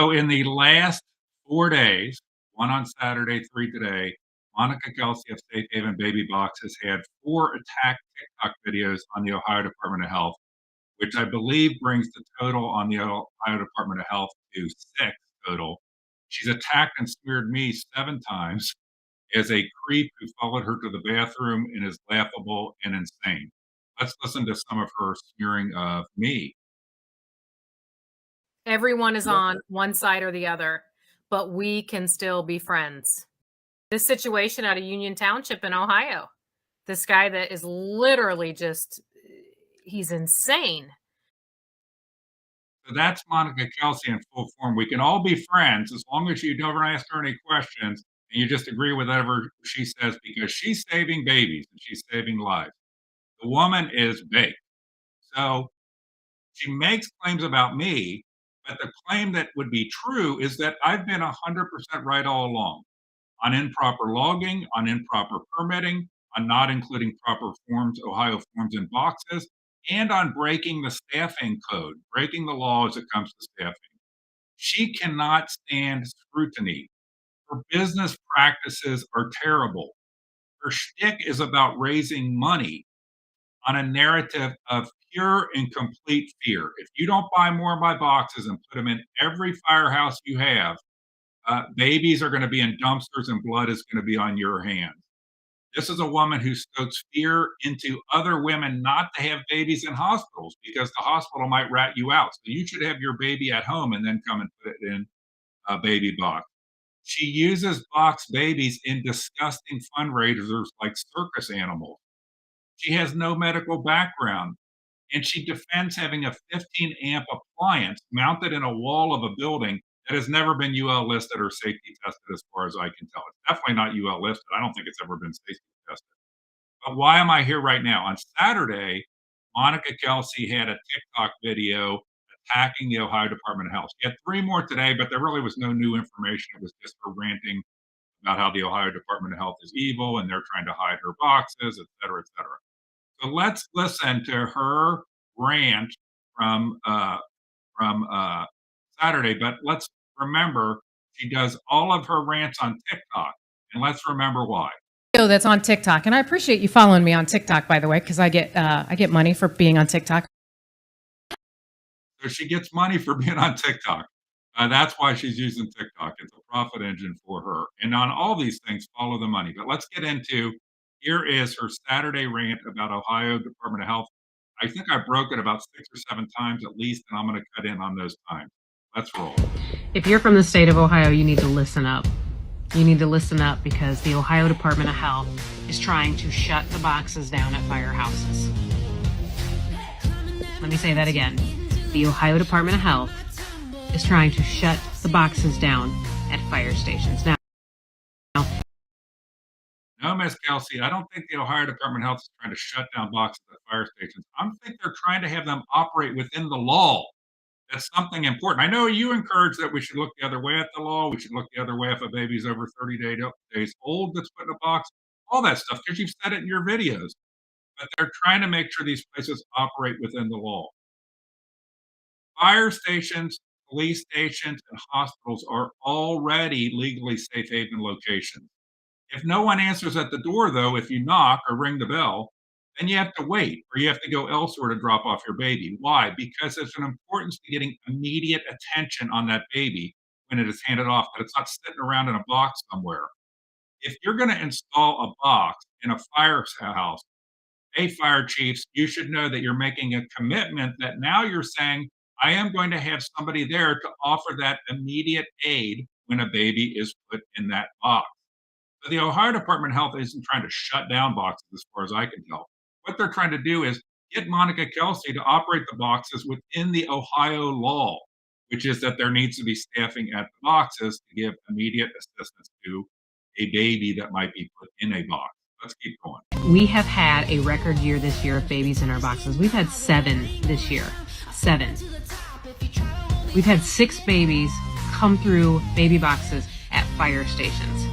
So in the last 4 days, 1 on Saturday, 3 today, Monica Kelsey of Safe Haven Baby Box has had 4 attack TikTok videos on the Ohio Department of Health, which I believe brings the total on the Ohio Department of Health to 6 total. She's attacked and smeared me 7 times as a creep who followed her to the bathroom and is laughable and insane. Let's listen to some of her smearing of me. Everyone is on one side or the other, but we can still be friends. This situation out of Union Township in Ohio, this guy that is literally just, he's insane. So that's Monica Kelsey in full form. We can all be friends as long as you don't ask her any questions and you just agree with whatever she says because she's saving babies and she's saving lives. The woman is big. So she makes claims about me, but the claim that would be true is that I've been 100% right all along on improper logging, on improper permitting, on not including proper forms, Ohio forms and boxes, and on breaking the staffing code, breaking the law as it comes to staffing. She cannot stand scrutiny. Her business practices are terrible. Her shtick is about raising money on a narrative of pure and complete fear. If you don't buy more of my boxes and put them in every firehouse you have, babies are going to be in dumpsters and blood is going to be on your hands. This is a woman who stokes fear into other women not to have babies in hospitals because the hospital might rat you out. So you should have your baby at home and then come and put it in a baby box. She uses box babies in disgusting fundraisers like circus animals. She has no medical background, and she defends having a 15 amp appliance mounted in a wall of a building that has never been UL listed or safety tested, as far as I can tell. It's definitely not UL listed. I don't think it's ever been safety tested. But why am I here right now? On Saturday, Monica Kelsey had a TikTok video attacking the Ohio Department of Health. She had 3 more today, but there really was no new information. It was just her ranting about how the Ohio Department of Health is evil and they're trying to hide her boxes, et cetera, et cetera. So let's listen to her rant from uh, from Saturday. But let's remember she does all of her rants on TikTok, and let's remember why. That's on TikTok, and I appreciate you following me on TikTok, by the way, because I get money for being on TikTok. So she gets money for being on TikTok. That's why she's using TikTok. It's a profit engine for her. And on all these things, follow the money. But let's get into here is her Saturday rant about Ohio Department of Health. I think I broke it about 6 or 7 times at least, and I'm going to cut in on those times. Let's roll. If you're from the state of Ohio, you need to listen up. You need to listen up because the Ohio Department of Health is trying to shut the boxes down at firehouses. Let me say that again. The Ohio Department of Health is trying to shut the boxes down at fire stations. No, Miss Kelsey, I don't think the Ohio Department of Health is trying to shut down boxes at fire stations. I think they're trying to have them operate within the law. That's something important. I know you encourage that we should look the other way at the law. We should look the other way if a baby's over 30 days old that's put in a box, all that stuff, because you've said it in your videos. But they're trying to make sure these places operate within the law. Fire stations, police stations, and hospitals are already legally safe haven locations. If no one answers at the door, though, if you knock or ring the bell, then you have to wait or you have to go elsewhere to drop off your baby. Why? Because there's an importance to getting immediate attention on that baby when it is handed off, that it's not sitting around in a box somewhere. If you're going to install a box in a firehouse, hey, fire chiefs, you should know that you're making a commitment that now you're saying, I am going to have somebody there to offer that immediate aid when a baby is put in that box. So the Ohio Department of Health isn't trying to shut down boxes, as far as I can tell. What they're trying to do is get Monica Kelsey to operate the boxes within the Ohio law, which is that there needs to be staffing at the boxes to give immediate assistance to a baby that might be put in a box. Let's keep going. We have had a record year this year of babies in our boxes. We've had 7 this year. 7. We've had 6 babies come through baby boxes at fire stations.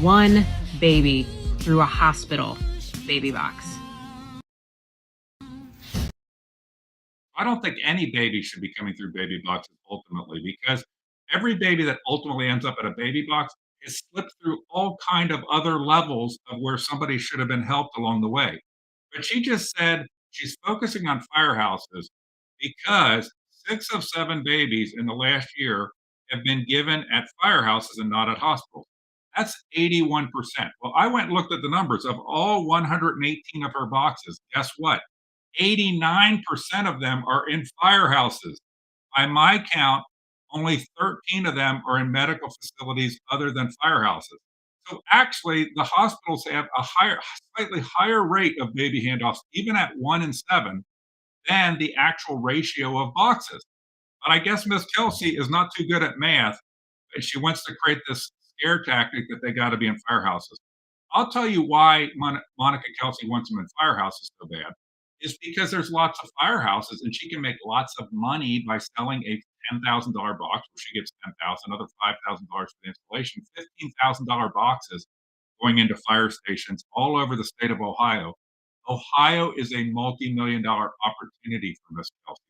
1 baby through a hospital baby box. I don't think any baby should be coming through baby boxes ultimately because every baby that ultimately ends up at a baby box is slipped through all kind of other levels of where somebody should have been helped along the way. But she just said she's focusing on firehouses because 6 of 7 babies in the last year have been given at firehouses and not at hospitals. That's 81%. Well, I went and looked at the numbers of all 118 of her boxes. Guess what? 89% of them are in firehouses. By my count, only 13 of them are in medical facilities other than firehouses. So actually, the hospitals have a slightly higher rate of baby handoffs, even at 1 in 7, than the actual ratio of boxes. But I guess Miss Kelsey is not too good at math, and she wants to create this scare tactic that they got to be in firehouses. I'll tell you why Monica Kelsey wants them in firehouses so bad. Is because there's lots of firehouses, and she can make lots of money by selling a $10,000 box, where she gets 10,000, another $5,000 for the installation, $15,000 boxes going into fire stations all over the state of Ohio. Ohio is a multi-million-dollar opportunity for Miss Kelsey.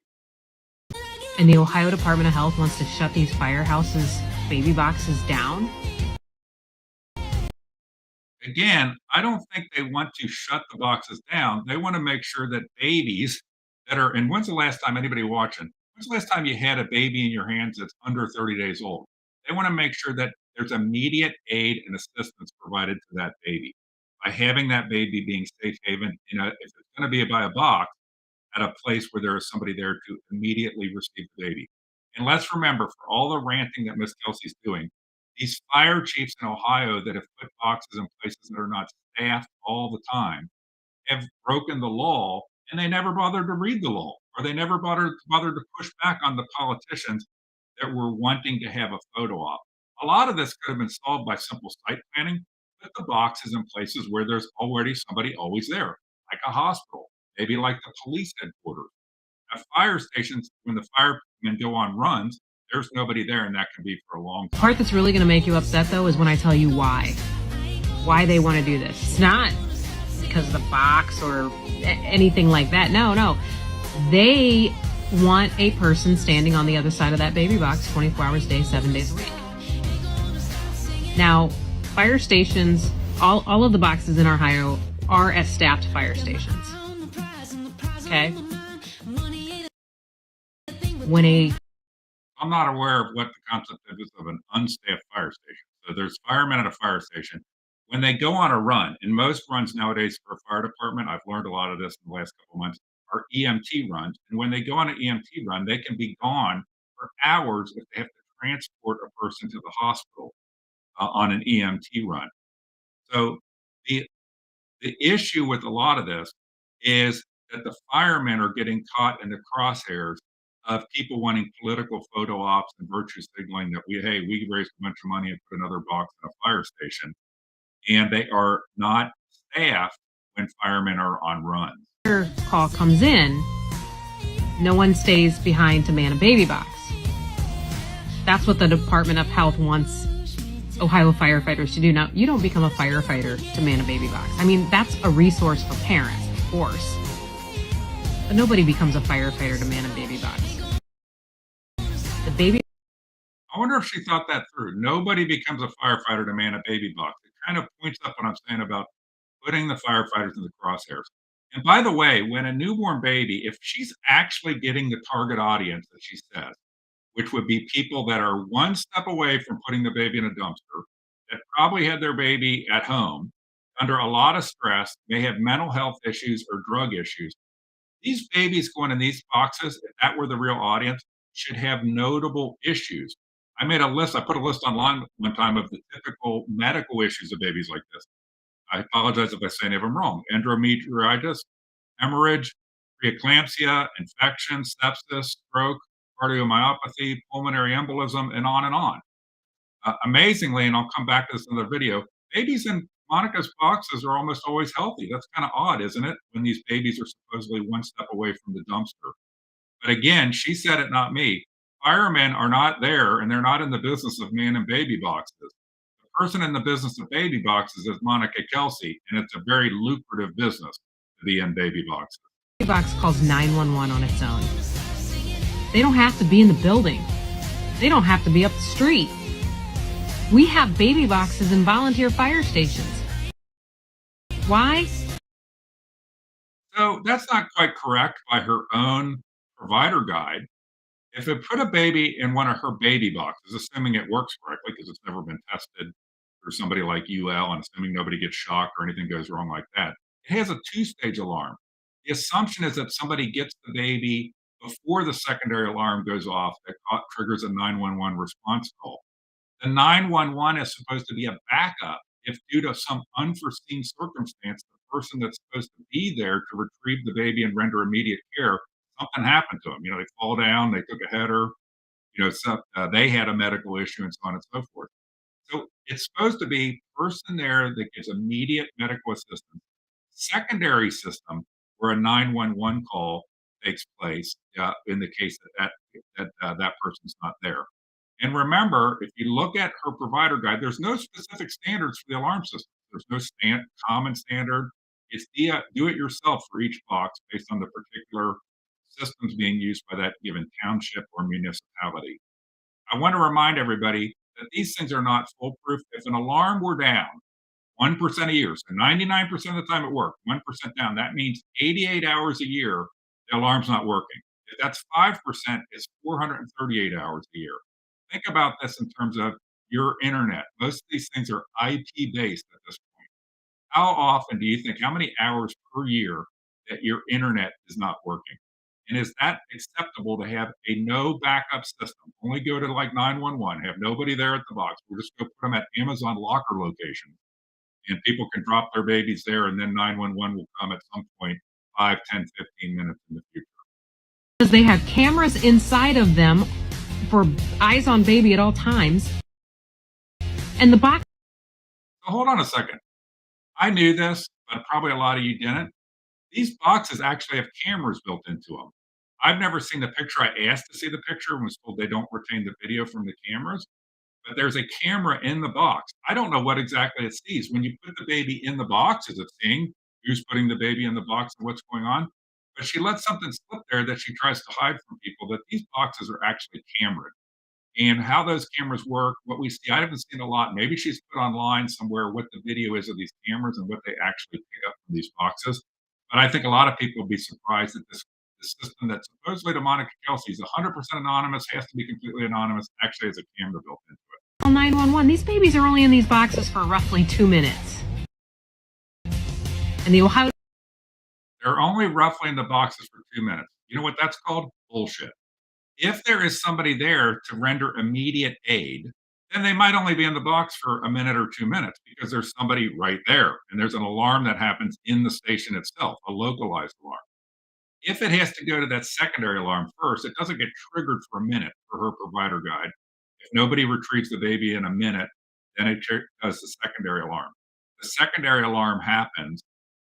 And the Ohio Department of Health wants to shut these firehouses, baby boxes down. Again, I don't think they want to shut the boxes down. They want to make sure that babies that are, and when's the last time anybody watching, when's the last time you had a baby in your hands that's under 30 days old? They want to make sure that there's immediate aid and assistance provided to that baby by having that baby being safe haven. If it's going to be by a box, at a place where there is somebody there to immediately receive the baby. And let's remember, for all the ranting that Miss Kelsey's doing, these fire chiefs in Ohio that have put boxes in places that are not staffed all the time have broken the law, and they never bothered to read the law, or they never bothered to push back on the politicians that were wanting to have a photo op. A lot of this could have been solved by simple site planning. Put the boxes in places where there's already somebody always there, like a hospital, maybe like the police headquarters. At fire stations, when the firemen go on runs, there's nobody there, and that can be for a long The time. part that's really going to make you upset, though, is when I tell you why they want to do this. It's not because of the box or anything like that. No. They want a person standing on the other side of that baby box 24 hours a day, 7 days a week. Now, fire stations, all of the boxes in Ohio are at staffed fire stations. Okay? I'm not aware of what the concept is of an unstaffed fire station. So there's firemen at a fire station. When they go on a run, and most runs nowadays for a fire department, I've learned a lot of this in the last couple of months, are EMT runs. And when they go on an EMT run, they can be gone for hours if they have to transport a person to the hospital on an EMT run. So the the issue with a lot of this is that the firemen are getting caught in the crosshairs of people wanting political photo ops and virtue signaling that we raised a bunch of money and put another box in a fire station, and they are not staffed when firemen are on runs. Call comes in, no one stays behind to man a baby box. That's what the Department of Health wants Ohio firefighters to do. Now, you don't become a firefighter to man a baby box. I mean, that's a resource for parents, of course. But nobody becomes a firefighter to man a baby box. The baby... I wonder if she thought that through. Nobody becomes a firefighter to man a baby box. It kind of points up what I'm saying about putting the firefighters in the crosshairs. And by the way, when a newborn baby, if she's actually getting the target audience that she says, which would be people that are one step away from putting the baby in a dumpster, that probably had their baby at home under a lot of stress, may have mental health issues or drug issues. These babies going in these boxes, if that were the real audience, should have notable issues. I made a list, I put a list online one time of the typical medical issues of babies like this. I apologize if I say any of them wrong. Endometritis, hemorrhage, preeclampsia, infection, sepsis, stroke, cardiomyopathy, pulmonary embolism, and on and on. Amazingly, and I'll come back to this in another video, babies in Monica's boxes are almost always healthy. That's kind of odd, isn't it? When these babies are supposedly one step away from the dumpster. But again, she said it, not me. Firemen are not there, and they're not in the business of manning baby boxes. The person in the business of baby boxes is Monica Kelsey, and it's a very lucrative business to be in baby boxes. Baby box calls 911 on its own. They don't have to be in the building. They don't have to be up the street. We have baby boxes in volunteer fire stations. Why? So that's not quite correct by her own provider guide. If it put a baby in one of her baby boxes, assuming it works correctly because it's never been tested for somebody like UL and assuming nobody gets shocked or anything goes wrong like that, it has a two-stage alarm. The assumption is that somebody gets the baby before the secondary alarm goes off that triggers a 911 response call. The 911 is supposed to be a backup if, due to some unforeseen circumstance, the person that's supposed to be there to retrieve the baby and render immediate care, something happened to them. They fall down, they took a header, they had a medical issue, and so on and so forth. So it's supposed to be person there that gives immediate medical assistance. Secondary system where a 911 call takes place in the case that person's not there. And remember, if you look at her provider guide, there's no specific standards for the alarm system. There's no common standard. It's do it yourself for each box based on the particular systems being used by that given township or municipality. I want to remind everybody that these things are not foolproof. If an alarm were down 1% a year, so 99% of the time it worked, 1% down, that means 88 hours a year, the alarm's not working. If that's 5%, it's 438 hours a year. Think about this in terms of your internet. Most of these things are IP based at this point. How often do you think, how many hours per year that your internet is not working? And is that acceptable to have a no backup system? Only go to like 911, have nobody there at the box. We'll just go put them at Amazon locker location and people can drop their babies there and then 911 will come at some point 5, 10, 15 minutes in the future. Because they have cameras inside of them for eyes on baby at all times. And the box. So hold on a second. I knew this, but probably a lot of you didn't. These boxes actually have cameras built into them. I've never seen the picture. I asked to see the picture and was told they don't retain the video from the cameras, but there's a camera in the box. I don't know what exactly it sees. When you put the baby in the box, is it seeing who's putting the baby in the box and what's going on? But she lets something slip there that she tries to hide from people, that these boxes are actually cameraed. And how those cameras work, what we see, I haven't seen a lot. Maybe she's put online somewhere what the video is of these cameras and what they actually pick up from these boxes. But I think a lot of people will be surprised that this system that supposedly to Monica Kelsey is 100% anonymous, has to be completely anonymous, actually has a camera built into it. 911. These babies are only in these boxes for roughly 2 minutes. And the Ohio. They're only roughly in the boxes for 2 minutes. You know what that's called? Bullshit. If there is somebody there to render immediate aid, then they might only be in the box for a minute or 2 minutes because there's somebody right there and there's an alarm that happens in the station itself, a localized alarm. If it has to go to that secondary alarm first, it doesn't get triggered for a minute for her provider guide. If nobody retrieves the baby in a minute, then it does the secondary alarm. The secondary alarm happens.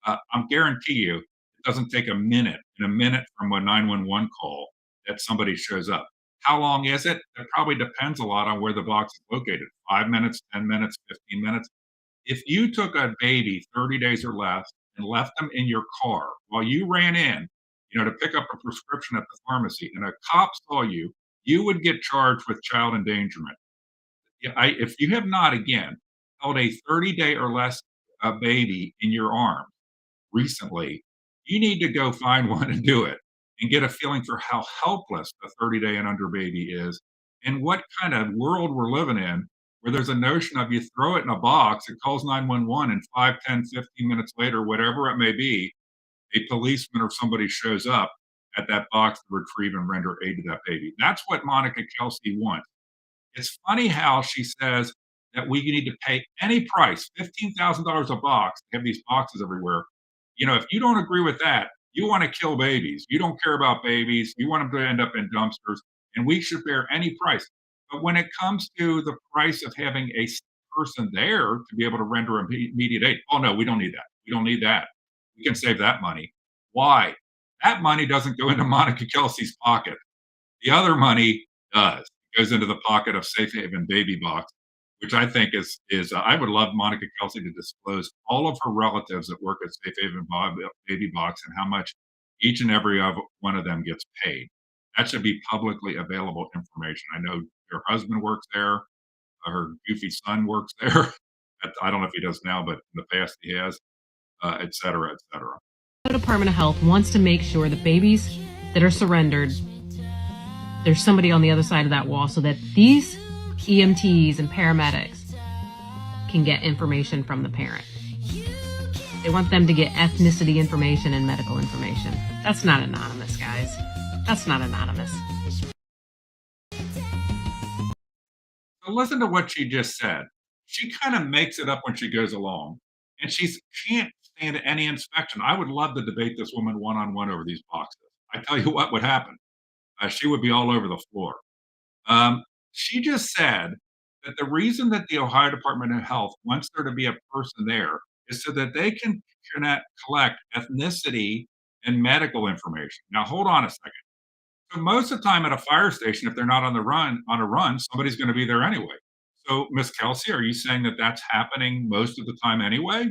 I'm guarantee you, it doesn't take a minute. In a minute from a 911 call, that somebody shows up. How long is it? It probably depends a lot on where the box is located. 5 minutes, 10 minutes, 15 minutes. If you took a baby 30 days or less and left them in your car while you ran in, to pick up a prescription at the pharmacy, and a cop saw you, you would get charged with child endangerment. If you have not, again, held a 30-day or less baby in your arms recently, you need to go find one and do it and get a feeling for how helpless a 30-day and under baby is and what kind of world we're living in where there's a notion of you throw it in a box, it calls 911, and 5, 10, 15 minutes later, whatever it may be, a policeman or somebody shows up at that box to retrieve and render aid to that baby. That's what Monica Kelsey wants. It's funny how she says that we need to pay any price, $15,000 a box, to have these boxes everywhere. If you don't agree with that, you want to kill babies. You don't care about babies. You want them to end up in dumpsters, and we should bear any price. But when it comes to the price of having a person there to be able to render immediate aid, oh no, we don't need that. We don't need that. We can save that money. Why? That money doesn't go into Monica Kelsey's pocket. The other money does. It goes into the pocket of Safe Haven Baby Box, which I think is I would love Monica Kelsey to disclose all of her relatives that work at Safe Haven Baby Box and how much each and every one of them gets paid. That should be publicly available information. I know her husband works there, her goofy son works there. I don't know if he does now, but in the past he has, et cetera, et cetera. The Department of Health wants to make sure the babies that are surrendered, there's somebody on the other side of that wall so that these EMTs and paramedics can get information from the parent. They want them to get ethnicity information and medical information. That's not anonymous, guys. That's not anonymous. So listen to what she just said. She kind of makes it up when she goes along, and she can't stand any inspection. I would love to debate this woman one on one over these boxes. I tell you what would happen. She would be all over the floor. She just said that the reason that the Ohio Department of Health wants there to be a person there is so that they can collect ethnicity and medical information. Now, hold on a second. So most of the time at a fire station, if they're not on a run, somebody's going to be there anyway. So, Miss Kelsey, are you saying that that's happening most of the time anyway?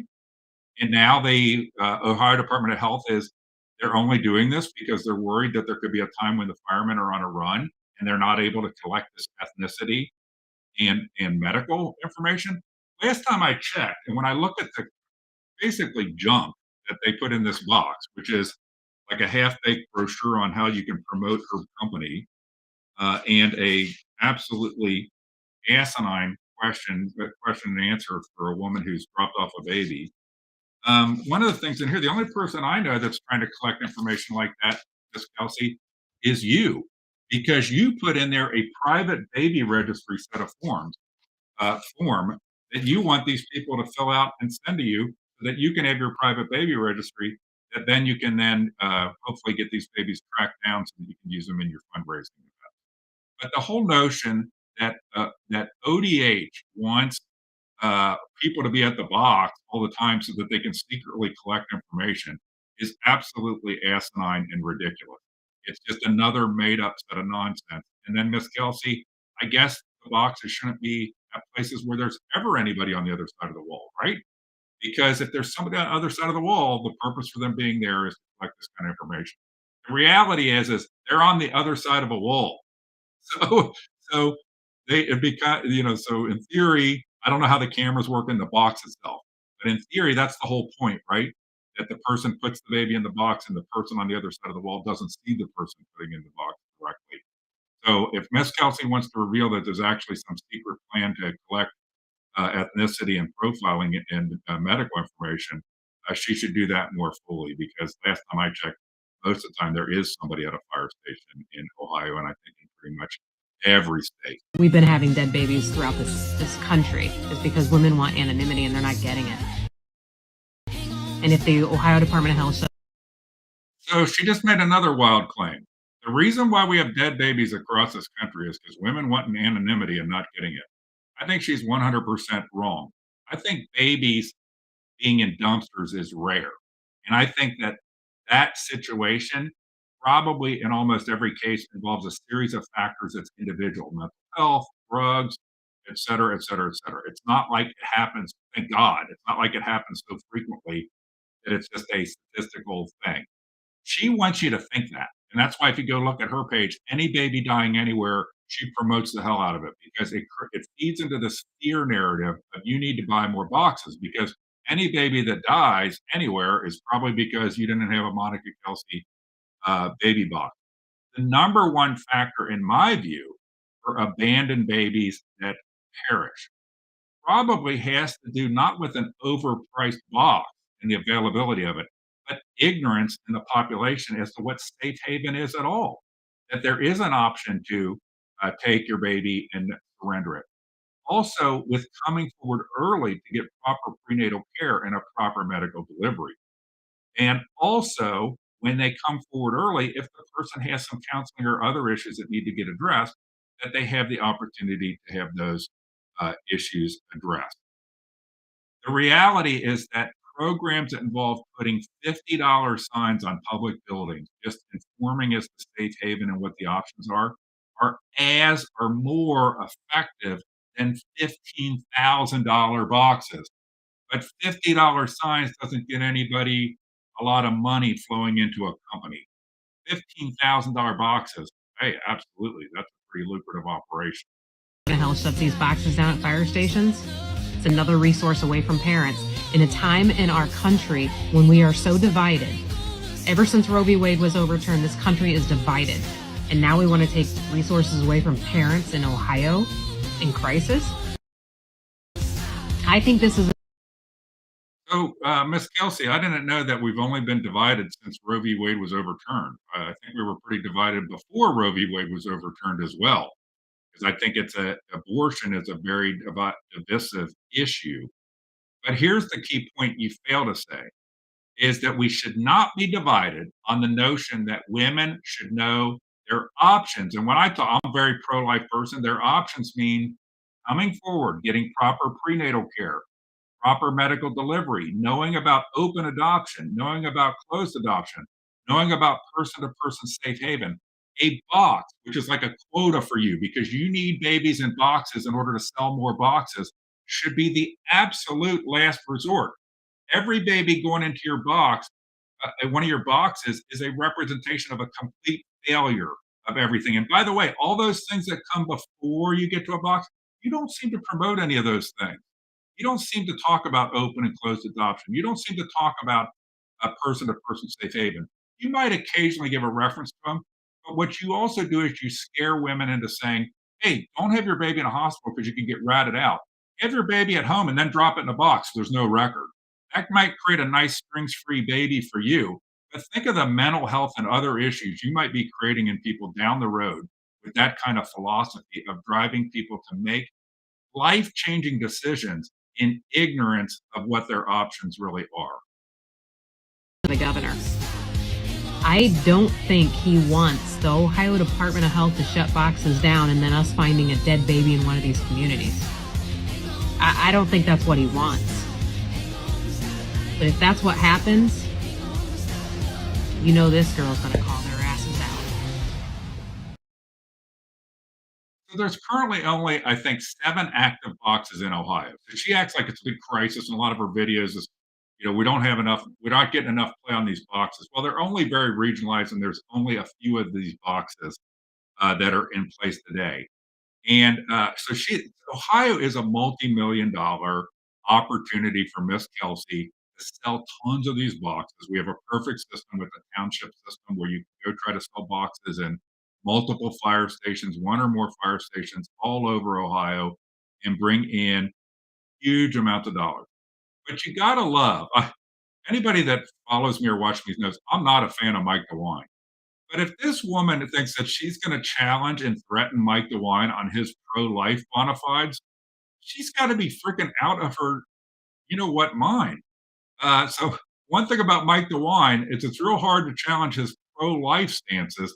And now the Ohio Department of Health is they're only doing this because they're worried that there could be a time when the firemen are on a run and they're not able to collect this ethnicity and medical information. Last time I checked, and when I look at the basically junk that they put in this box, which is like a half-baked brochure on how you can promote her company, and a absolutely asinine question and answer for a woman who's dropped off a baby. One of the things in here, the only person I know that's trying to collect information like that, Miss Kelsey, is you, because you put in there a private baby registry set of form that you want these people to fill out and send to you, so that you can have your private baby registry. That then you can then hopefully get these babies tracked down so that you can use them in your fundraising. But the whole notion that ODH wants people to be at the box all the time so that they can secretly collect information is absolutely asinine and ridiculous. It's just another made up set of nonsense. And then, Miss Kelsey, I guess the boxes shouldn't be at places where there's ever anybody on the other side of the wall, right? Because if there's somebody on the other side of the wall, the purpose for them being there is to collect this kind of information. The reality is they're on the other side of a wall. So so they it beca so in theory, I don't know how the cameras work in the box itself, but in theory, that's the whole point, right? That the person puts the baby in the box and the person on the other side of the wall doesn't see the person putting in the box correctly. So if Miss Kelsey wants to reveal that there's actually some secret plan to collect ethnicity and profiling and medical information, she should do that more fully, because last time I checked, most of the time there is somebody at a fire station in Ohio, and I think in pretty much every state. We've been having dead babies throughout this country is because women want anonymity and they're not getting it. And if the Ohio Department of Health So she just made another wild claim. The reason why we have dead babies across this country is because women want an anonymity and not getting it. I think she's 100% wrong. I think babies being in dumpsters is rare. And I think that that situation probably in almost every case involves a series of factors that's individual: mental health, drugs, et cetera, et cetera, et cetera. It's not like it happens, thank God, it's not like it happens so frequently that it's just a statistical thing. She wants you to think that. And that's why if you go look at her page, any baby dying anywhere, she promotes the hell out of it, because it feeds into this fear narrative of you need to buy more boxes, because any baby that dies anywhere is probably because you didn't have a Monica Kelsey baby box. The number one factor, in my view, for abandoned babies that perish probably has to do not with an overpriced box and the availability of it, but ignorance in the population as to what safe haven is at all. That there is an option to take your baby and surrender it. Also, with coming forward early to get proper prenatal care and a proper medical delivery. And also, when they come forward early, if the person has some counseling or other issues that need to get addressed, that they have the opportunity to have those issues addressed. The reality is that programs that involve putting $50 signs on public buildings, just informing us the safe haven and what the options are as or more effective than $15,000 boxes. But $50 signs doesn't get anybody a lot of money flowing into a company. $15,000 boxes, hey, absolutely, that's a pretty lucrative operation. the hell shut these boxes down at fire stations? It's another resource away from parents in a time in our country when we are so divided. Ever since Roe v. Wade was overturned, this country is divided. And now we want to take resources away from parents in Ohio in crisis? I think this is So, Miss Kelsey, I didn't know that we've only been divided since Roe v. Wade was overturned. I think we were pretty divided before Roe v. Wade was overturned as well, because I think abortion is a very divisive issue. But here's the key point you fail to say is that we should not be divided on the notion that women should know their options. And when I'm a very pro-life person, their options mean coming forward, getting proper prenatal care, proper medical delivery, knowing about open adoption, knowing about closed adoption, knowing about person to person safe haven. A box, which is like a quota for you because you need babies in boxes in order to sell more boxes, should be the absolute last resort. Every baby going into your box, one of your boxes, is a representation of a complete failure of everything. And by the way, all those things that come before you get to a box, you don't seem to promote any of those things. You don't seem to talk about open and closed adoption. You don't seem to talk about a person to person safe haven. You might occasionally give a reference to them, but what you also do is you scare women into saying, hey, don't have your baby in a hospital because you can get ratted out. Have your baby at home and then drop it in a box so there's no record. That might create a nice strings free baby for you. But think of the mental health and other issues you might be creating in people down the road with that kind of philosophy of driving people to make life changing decisions in ignorance of what their options really are. the governor. I don't think he wants the Ohio Department of Health to shut boxes down and then us finding a dead baby in one of these communities. I don't think that's what he wants. But if that's what happens, you know this girl's going to call their asses out. So there's currently only, I think, 7 active boxes in Ohio. So she acts like it's a big crisis, and a lot of her videos is, we don't have enough, we're not getting enough play on these boxes. Well, they're only very regionalized, and there's only a few of these boxes that are in place today. And Ohio is a multi-million-dollar opportunity for Miss Kelsey to sell tons of these boxes. We have a perfect system with a township system where you can go try to sell boxes in multiple fire stations, one or more fire stations all over Ohio, and bring in huge amounts of dollars. But you gotta love anybody that follows me or watches me knows I'm not a fan of Mike DeWine. But if this woman thinks that she's going to challenge and threaten Mike DeWine on his pro-life bona fides, she's got to be freaking out of her, mind. So one thing about Mike DeWine is it's real hard to challenge his pro-life stances.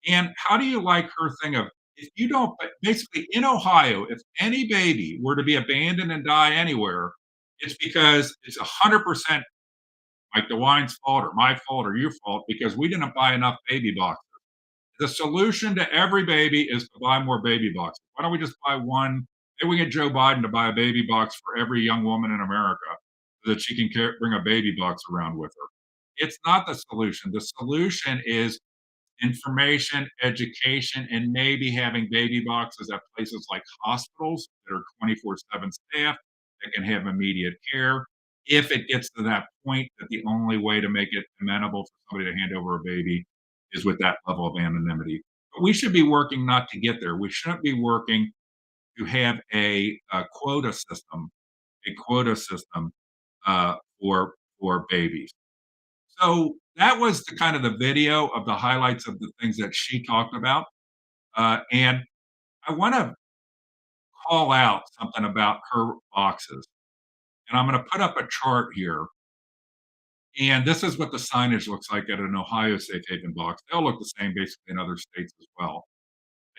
And how do you like her thing of if you don't basically in Ohio, if any baby were to be abandoned and die anywhere, it's because it's 100% Mike DeWine's fault or my fault or your fault because we didn't buy enough baby boxes. The solution to every baby is to buy more baby boxes. Why don't we just buy one? Maybe we get Joe Biden to buy a baby box for every young woman in America so that she can bring a baby box around with her. It's not the solution. The solution is information, education, and maybe having baby boxes at places like hospitals that are 24/7 staff that can have immediate care. If it gets to that point that the only way to make it amenable for somebody to hand over a baby is with that level of anonymity. But we should be working not to get there. We shouldn't be working to have a quota system for babies. So that was the kind of the video of the highlights of the things that she talked about. And I want to call out something about her boxes. And I'm going to put up a chart here. And this is what the signage looks like at an Ohio safe haven box. They'll look the same basically in other states as well.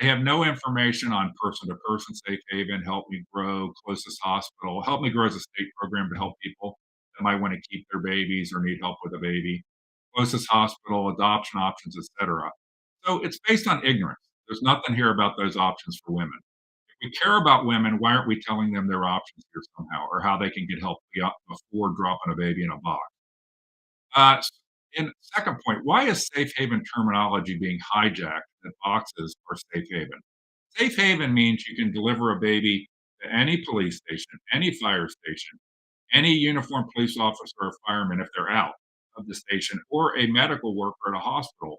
They have no information on person to person safe haven, help me grow, closest hospital. Help me grow is a state program to help people that might want to keep their babies or need help with a baby. Closest hospital, adoption options, etc. So it's based on ignorance. There's nothing here about those options for women. If we care about women, why aren't we telling them their options here somehow or how they can get help before dropping a baby in a box? And second point, why is safe haven terminology being hijacked that boxes are safe haven? Safe haven means you can deliver a baby to any police station, any fire station, any uniformed police officer or fireman if they're out of the station, or a medical worker at a hospital.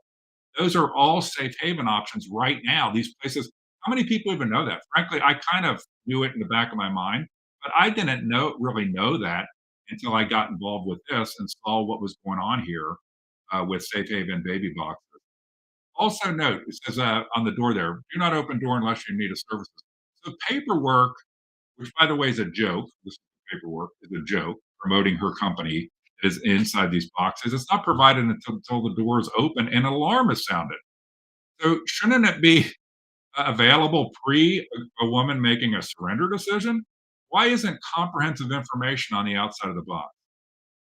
Those are all safe haven options right now. These places, how many people even know that? Frankly, I kind of knew it in the back of my mind, but I didn't really know that until I got involved with this and saw what was going on here with safe haven baby boxes. Also note, it says on the door there, do not open door unless you need a services. So paperwork, which by the way is a joke, this paperwork is a joke, promoting her company that is inside these boxes. It's not provided until the door is open and an alarm is sounded. So shouldn't it be available pre a woman making a surrender decision? Why isn't comprehensive information on the outside of the box?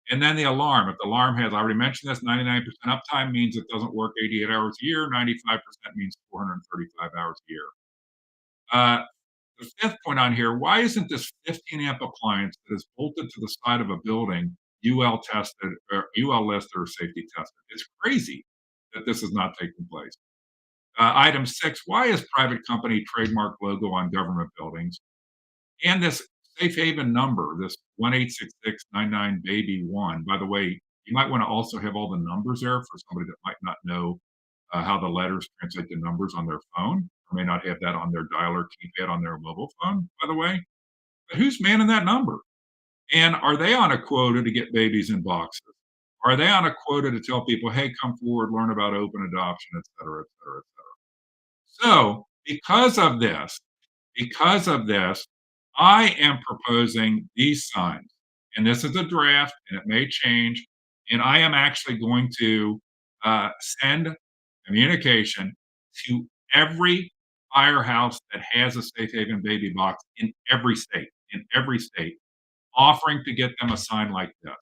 And then the alarm. If the alarm has, I already mentioned this, 99% uptime means it doesn't work 88 hours a year. 95% means 435 hours a year. Uh, the fifth point on here, why isn't this 15 amp appliance that is bolted to the side of a building UL tested or UL listed or safety tested? It's crazy that this is not taking place. Item six, why is private company trademark logo on government buildings? And this safe haven number, this 1-866-99 baby one. By the way, you might want to also have all the numbers there for somebody that might not know how the letters translate to numbers on their phone, or may not have that on their dialer keypad on their mobile phone, by the way. But who's manning that number? And are they on a quota to get babies in boxes? Are they on a quota to tell people, hey, come forward, learn about open adoption, et cetera, et cetera, et cetera? So, because of this, I am proposing these signs, and this is a draft, and it may change. And I am actually going to send communication to every firehouse that has a safe haven baby box in every state, offering to get them a sign like this.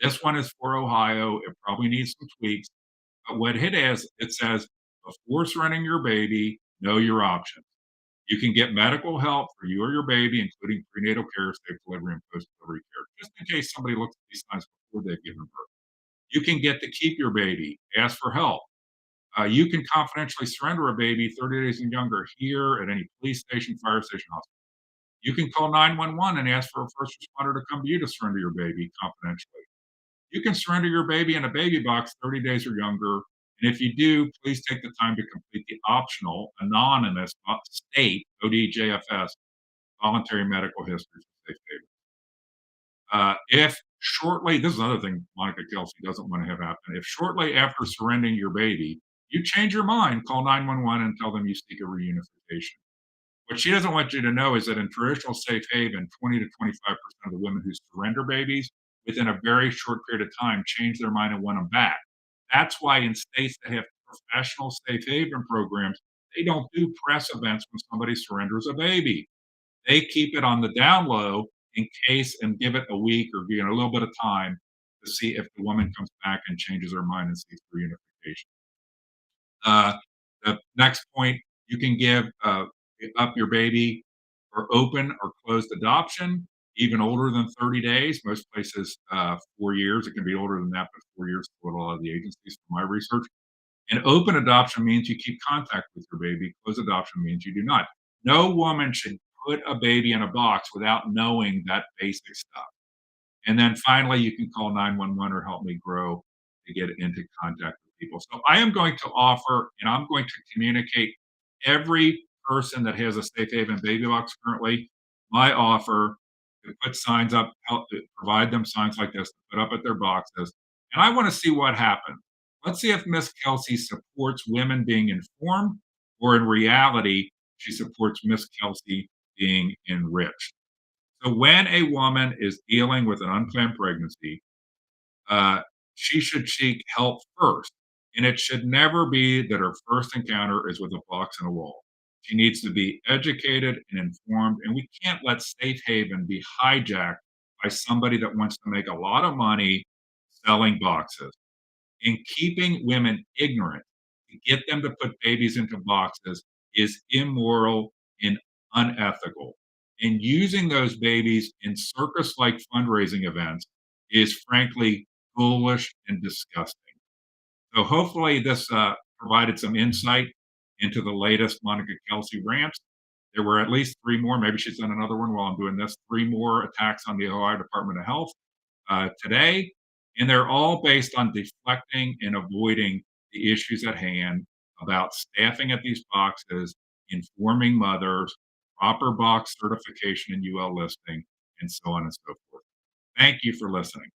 This one is for Ohio. It probably needs some tweaks, but what it is, it says, before surrendering your baby, know your options. You can get medical help for you or your baby, including prenatal care, safe delivery, and post-delivery care, just in case somebody looks at these signs before they've given birth. You can get to keep your baby, ask for help. You can confidentially surrender a baby 30 days and younger here at any police station, fire station, hospital. You can call 911 and ask for a first responder to come to you to surrender your baby confidentially. You can surrender your baby in a baby box 30 days or younger. And if you do, please take the time to complete the optional anonymous state ODJFS voluntary medical history for safe haven. If shortly, this is another thing Monica Kelsey doesn't want to have happen. If shortly after surrendering your baby, you change your mind, call 911 and tell them you seek a reunification. What she doesn't want you to know is that in traditional safe haven, 20 to 25% of the women who surrender babies within a very short period of time change their mind and want them back. That's why in states that have professional safe haven programs, they don't do press events when somebody surrenders a baby. They keep it on the down low in case and give it a week or a little bit of time to see if the woman comes back and changes her mind and seeks reunification. Uh, the next point, you can give up your baby for open or closed adoption, even older than 30 days. Most places, 4 years. It can be older than that, but 4 years is what a lot of the agencies, from my research. And open adoption means you keep contact with your baby. Closed adoption means you do not. No woman should put a baby in a box without knowing that basic stuff. And then finally, you can call 911 or Help Me Grow to get into contact with people. So I am going to offer, and I'm going to communicate every person that has a safe haven baby box currently, my offer to put signs up, help to provide them signs like this to put up at their boxes. And I want to see what happens. Let's see if Miss Kelsey supports women being informed, or in reality, she supports Miss Kelsey being enriched. So when a woman is dealing with an unplanned pregnancy, uh, she should seek help first. And it should never be that her first encounter is with a box and a wall. She needs to be educated and informed. And we can't let safe haven be hijacked by somebody that wants to make a lot of money selling boxes. And keeping women ignorant to get them to put babies into boxes is immoral and unethical. And using those babies in circus like fundraising events is frankly foolish and disgusting. So hopefully this provided some insight into the latest Monica Kelsey rants. There were at least 3 more, maybe she's done another one while I'm doing this, 3 more attacks on the Ohio Department of Health today, and they're all based on deflecting and avoiding the issues at hand about staffing at these boxes, informing mothers, proper box certification and UL listing, and so on and so forth. Thank you for listening.